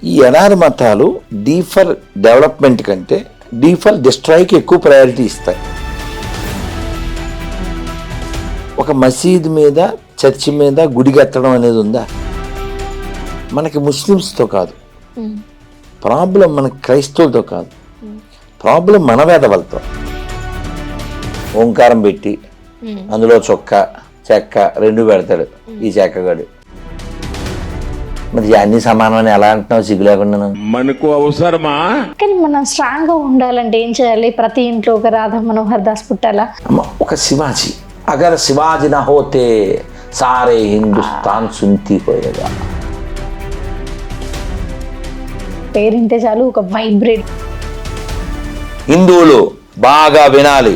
ఈ ఎడారి మతాలు డీ ఫర్ డెవలప్మెంట్ కంటే డీ ఫర్ డిస్ట్రాయ్కి ఎక్కువ ప్రయారిటీ ఇస్తాయి. ఒక మసీద్ మీద, చర్చి మీద గుడి కట్టడం అనేది ఉందా? మనకి ముస్లిమ్స్తో కాదు ప్రాబ్లం, మనకి క్రైస్తవులతో కాదు ప్రాబ్లం, మన వేదవలతో. ఓంకారం పెట్టి అందులో చొక్క చెక్క రెండు పెడతాడు ఈ చెక్కగాడు. మరి అన్ని సమానమని ఎలా అంటున్నావు సిగ్గు లేకుండా? మనకు అవసరమా? కానీ మనం స్ట్రాంగ్ గా ఉండాలంటే ఏం చేయాలి? ప్రతి ఇంట్లో ఒక రాధా మనోహర్ దాస్ పుట్టాలా? అమ్మ, ఒక శివాజీ. అగర్ శివాజీ నా హోతే సారే హిందుస్థాన్ సుంతి పోయేగా. పేరింటే చాలు ఒక వైబ్రేట్. హిందువులు బాగా వినాలి.